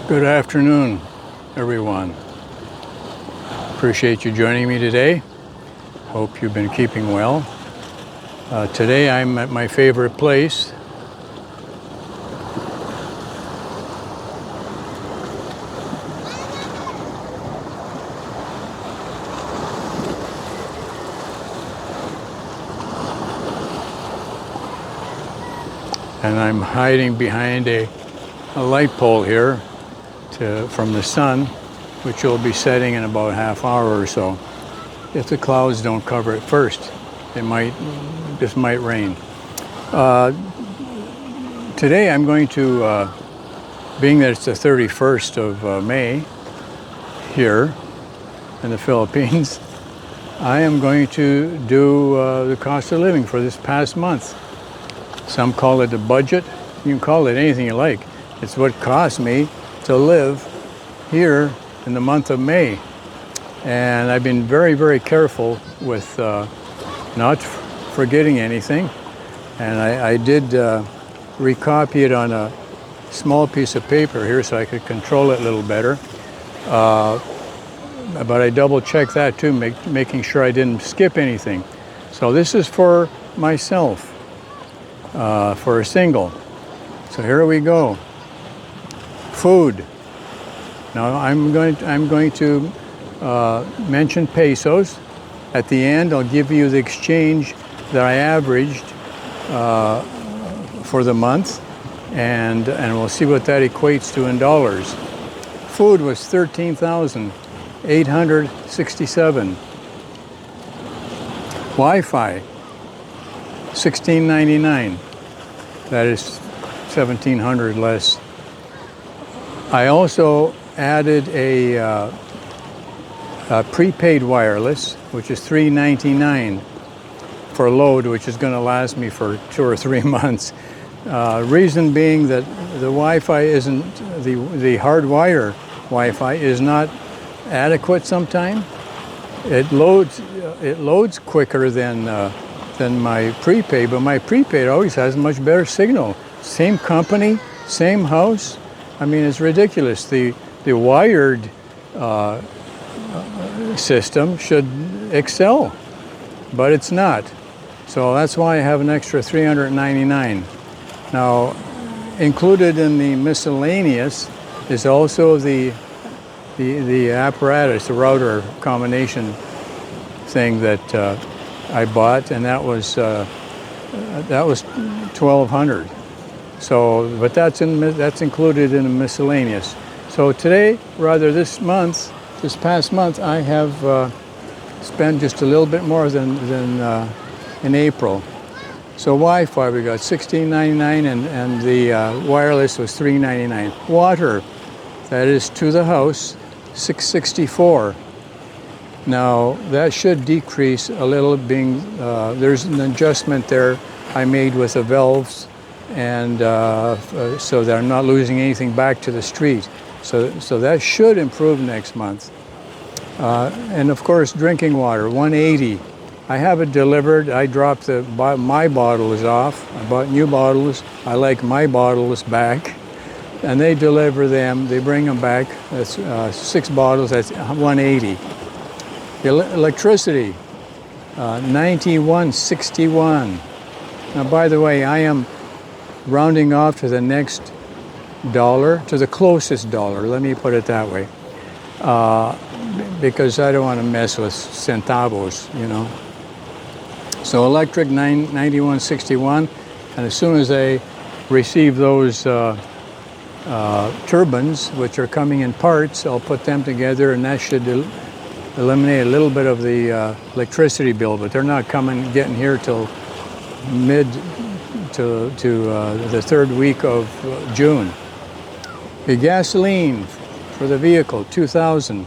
Good afternoon, everyone. Appreciate you joining me today. Hope you've been keeping well. Today I'm at my favorite place. And I'm hiding behind a light pole here from the sun, which will be setting in about a half hour or so. If the clouds don't cover it first, this might rain. Today I'm going to, being that it's the 31st of May here in the Philippines, I am going to do the cost of living for this past month. Some call it a budget. You can call it anything you like. It's what cost me to live here in the month of May. And I've been very, very careful with not forgetting anything. And I did recopy it on a small piece of paper here so I could control it a little better. But I double checked that too, making sure I didn't skip anything. So this is for myself, for a single. So here we go. Food. Now I'm going to mention pesos. At the end, I'll give you the exchange that I averaged for the month, and we'll see what that equates to in dollars. Food was $13,867. Wi-Fi, $16.99. That is $1,700 less. I also added a prepaid wireless, which is $3.99 for a load, which is going to last me for 2 or 3 months. Reason being that the Wi-Fi isn't, the hardwire Wi-Fi is not adequate sometimes. It loads quicker than my prepaid, but my prepaid always has a much better signal. Same company, same house. I mean, it's ridiculous. The wired system should excel, but it's not. So that's why I have an extra $399. Now, included in the miscellaneous is also the apparatus, the router combination thing that I bought, and that was $1,200. So, but that's included in the miscellaneous. So today, rather this past month, I have spent just a little bit more than in April. So Wi-Fi, we got $16.99, and the wireless was $3.99. Water, that is to the house, $6.64. Now that should decrease a little, being there's an adjustment there I made with the valves, and so that I'm not losing anything back to the street. So that should improve next month. And of course, drinking water, $1.80. I have it delivered. I dropped my bottles off. I bought new bottles. I like my bottles back. And they deliver them. They bring them back. That's 6 bottles. That's $1.80. Electricity, $91.61. Now, by the way, I am rounding off to the next dollar, to the closest dollar. Let me put it that way, because I don't want to mess with centavos, you know. So electric, $91.61, and as soon as I receive those turbines, which are coming in parts, I'll put them together, and that should eliminate a little bit of the electricity bill. But they're not getting here till to the 3rd week of June. The gasoline for the vehicle, $2,000.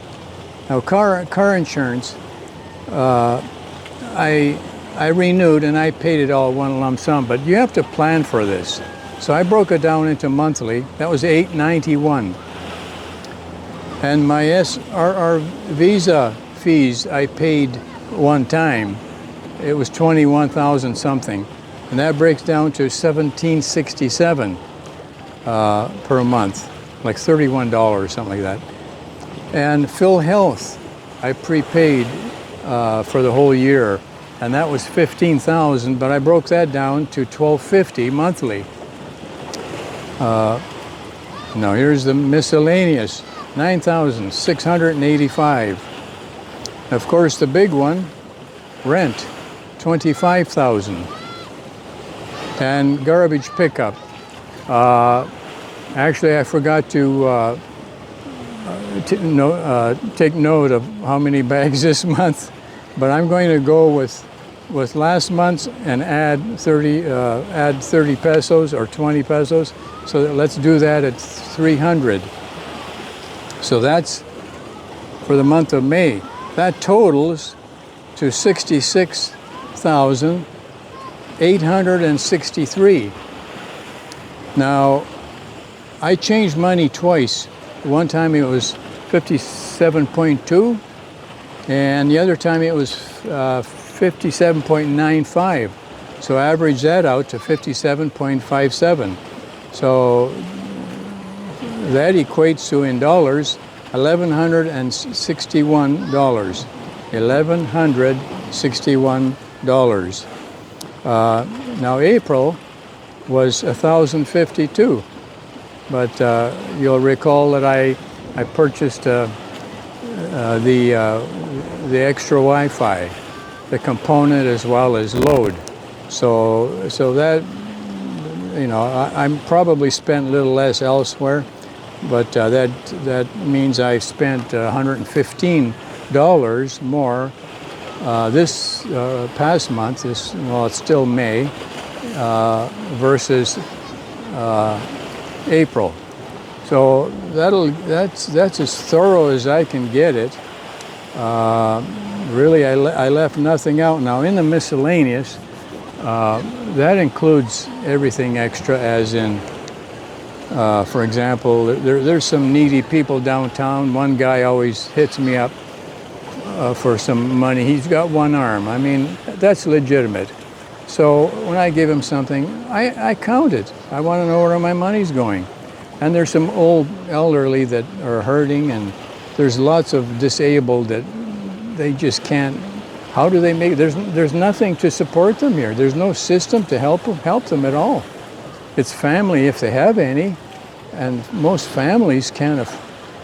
Now car insurance, I renewed and I paid it all one lump sum, but you have to plan for this. So I broke it down into monthly. That was $891. And my SRR Visa fees I paid one time. It was 21,000 something. And that breaks down to $1,767 per month. like $31 or something like that. And Phil Health, I prepaid for the whole year, and that was $15,000, but I broke that down to $1,250 monthly. Now here's the miscellaneous, $9,685. Of course, the big one, rent, $25,000. And garbage pickup. Actually, I forgot to take note of how many bags this month, but I'm going to go with last month's and add 30 pesos or 20 pesos. So let's do that at 300. So that's for the month of May. That totals to 66,863. Now, I changed money twice. One time it was 57.2, and the other time it was 57.95. So average that out to 57.57. So that equates to, in dollars, $1,161. $1,161. Now April was 1,052. But you'll recall that I purchased the extra Wi-Fi, the component as well as load. So that, you know, I'm probably spent a little less elsewhere, but that means I spent $115 more this past month. Well, it's still May versus April. So that's as thorough as I can get it. Really, I left nothing out. Now in the miscellaneous, that includes everything extra, as in, for example, there's some needy people downtown. One guy always hits me up for some money. He's got one arm. I mean, that's legitimate. So when I give him something, I count it. I want to know where my money's going. And there's some old elderly that are hurting, and there's lots of disabled that they just can't. How do they make? There's nothing to support them here. There's no system to help them at all. It's family if they have any, and most families can't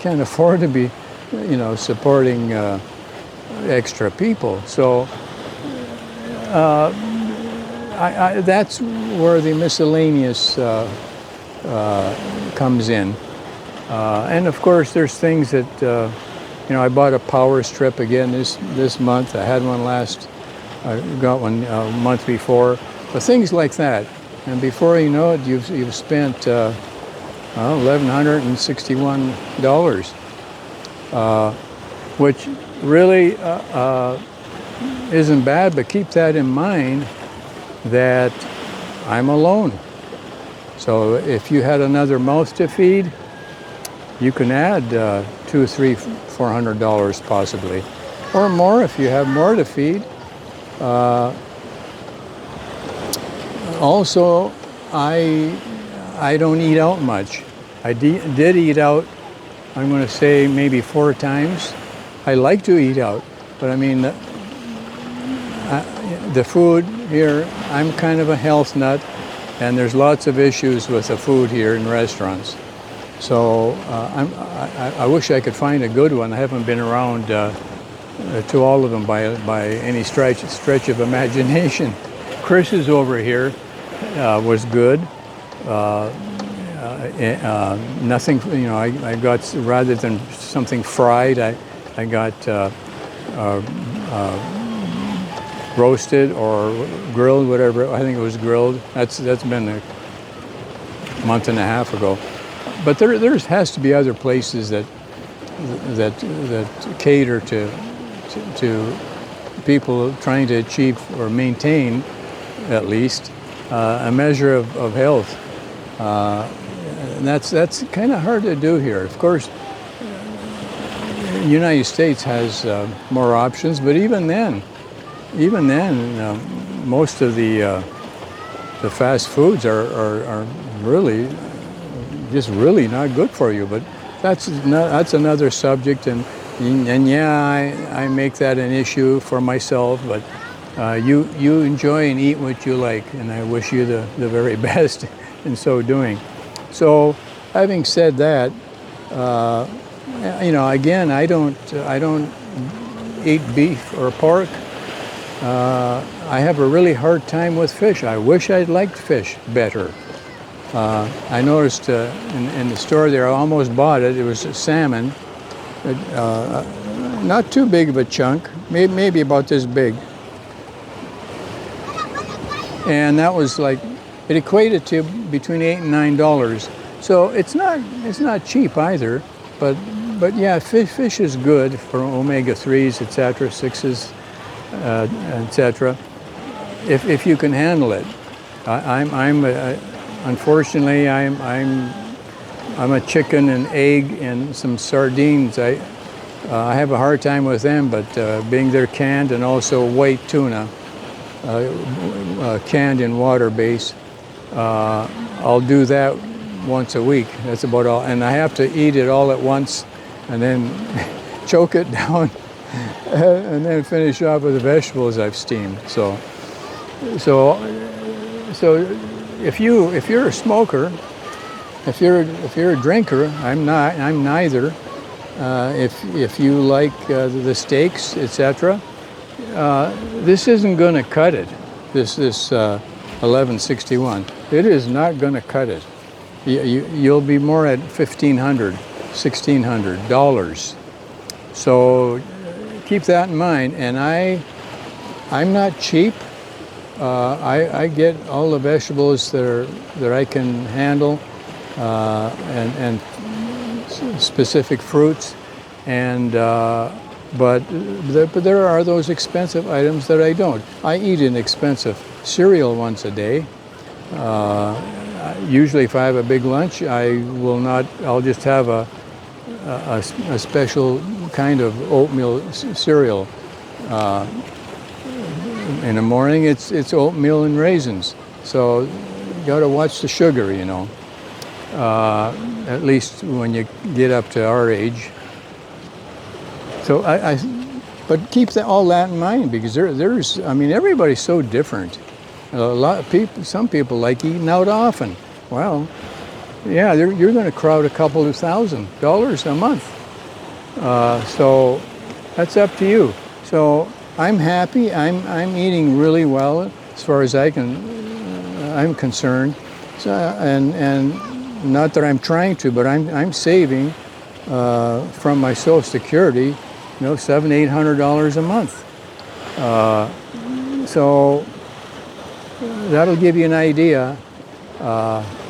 afford to be, you know, supporting extra people. So that's where the miscellaneous comes in. And of course, there's things that, you know, I bought a power strip again this month. I had one I got one a month before. But things like that. And before you know it, you've spent $1,161, which really isn't bad, but keep that in mind that I'm alone. So if you had another mouth to feed, you can add $200, $300, $400 possibly, or more if you have more to feed. Also, I don't eat out much. I did eat out, I'm going to say maybe 4 times. I like to eat out, but I mean, the food here, I'm kind of a health nut, and there's lots of issues with the food here in restaurants. So I wish I could find a good one. I haven't been around to all of them by any stretch of imagination. Chris's over here was good. Nothing, you know, I got, rather than something fried, I got roasted or grilled, whatever. I think it was grilled. That's been a month and a half ago. But there has to be other places that cater to people trying to achieve or maintain, at least, a measure of health. And that's kind of hard to do here. Of course, the United States has more options, but even then, most of the fast foods are really just really not good for you. But that's another subject, and yeah, I make that an issue for myself. But you enjoy and eat what you like, and I wish you the very best in so doing. So, having said that, again, I don't eat beef or pork. I have a really hard time with fish. I wish I'd liked fish better. I noticed in the store there, I almost bought it. It was salmon, not too big of a chunk, maybe about this big. And that was like, it equated to between $8 and $9. So it's not cheap either. But yeah, fish is good for omega-3s, etc., 6s, etc. If you can handle it. Unfortunately, I'm a chicken and egg and some sardines. I have a hard time with them, but being they're canned, and also white tuna, canned in water base, I'll do that once a week. That's about all, and I have to eat it all at once, and then choke it down, and then finish off with the vegetables I've steamed. So if you're a smoker, if you're a drinker, I'm not. I'm neither. If you like the steaks, etc., this isn't going to cut it. This 1161. It is not going to cut it. You'll be more at $1,500, $1,600. So keep that in mind. And I'm not cheap. I get all the vegetables that I can handle, and specific fruits, and but there are those expensive items that I don't. I eat an expensive cereal once a day. Usually, if I have a big lunch, I will not. I'll just have a special kind of oatmeal cereal. In the morning, it's oatmeal and raisins. So you got to watch the sugar, you know. At least when you get up to our age. So but keep all that in mind, because there's. I mean, everybody's so different. A lot of people. Some people like eating out often. Well, yeah, you're going to crowd a couple of $1,000 a month. So that's up to you. So I'm happy. I'm eating really well as far as I'm concerned. So, and not that I'm trying to, but I'm saving from my Social Security, $700-800 a month. So that'll give you an idea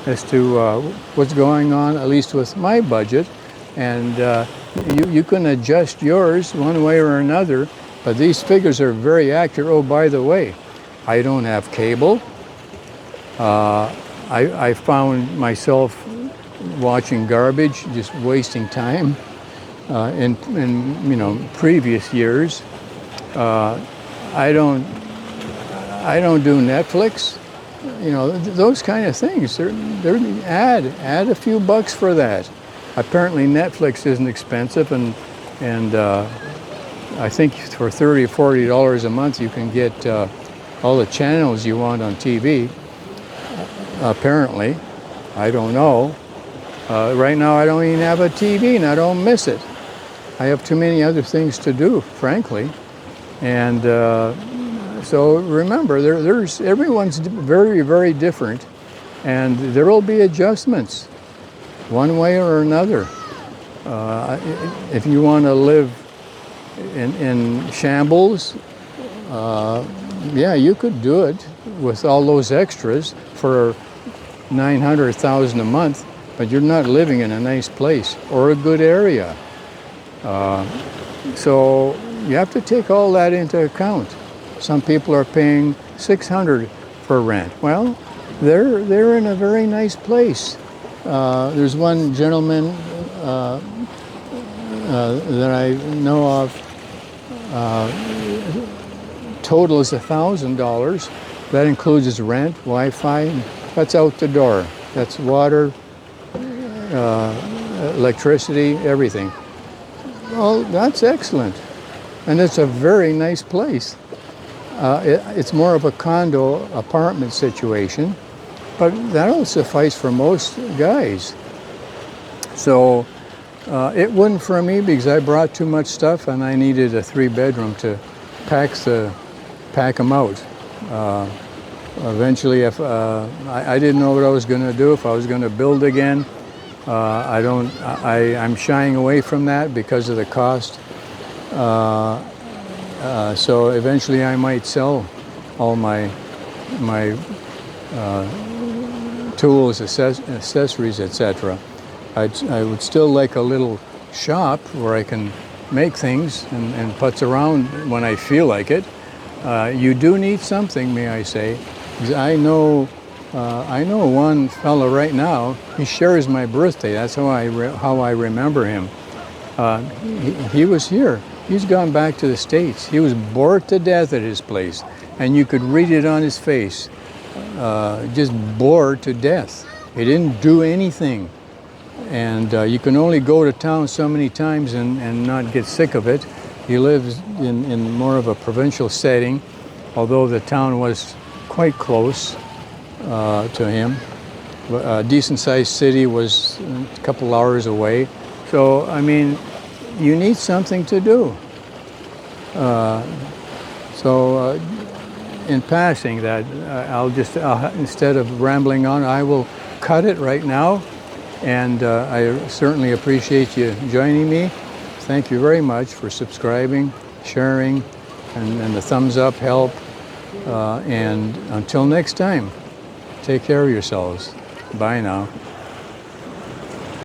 as to what's going on, at least with my budget. And you can adjust yours one way or another. But these figures are very accurate. Oh, by the way, I don't have cable. I found myself watching garbage, just wasting time in previous years. I don't do Netflix. Those kind of things. They're add a few bucks for that. Apparently, Netflix isn't expensive, and I think for $30 or $40 a month, you can get all the channels you want on TV. Apparently, I don't know. Right now, I don't even have a TV, and I don't miss it. I have too many other things to do, frankly. And so remember, everyone's very, very different, and there will be adjustments, one way or another. If you want to live in shambles, yeah, you could do it with all those extras for $900,000 a month, but you're not living in a nice place or a good area. So you have to take all that into account. Some people are paying $600 for rent. Well, they're in a very nice place. There's one gentleman that I know of. Total is $1,000. That includes his rent, Wi-Fi. That's out the door. That's water, electricity, everything. Well, that's excellent. And it's a very nice place. It's more of a condo apartment situation, but that'll suffice for most guys. So it wouldn't for me because I brought too much stuff and I needed a 3-bedroom to pack them out. Eventually, if I didn't know what I was going to do, if I was going to build again. I'm shying away from that because of the cost. So eventually I might sell all my tools, accessories, etc. I would still like a little shop where I can make things and putz around when I feel like it. You do need something, may I say. I know one fellow right now. He shares my birthday. That's how I remember him. He was here. He's gone back to the States. He was bored to death at his place, and you could read it on his face. Just bored to death. He didn't do anything, and you can only go to town so many times and not get sick of it. He lives in more of a provincial setting, although the town was quite close to him. A decent-sized city was a couple hours away. So, I mean, you need something to do. In passing that, instead of rambling on, I will cut it right now. And I certainly appreciate you joining me. Thank you very much for subscribing, sharing, and the thumbs up help. And until next time, take care of yourselves. Bye now.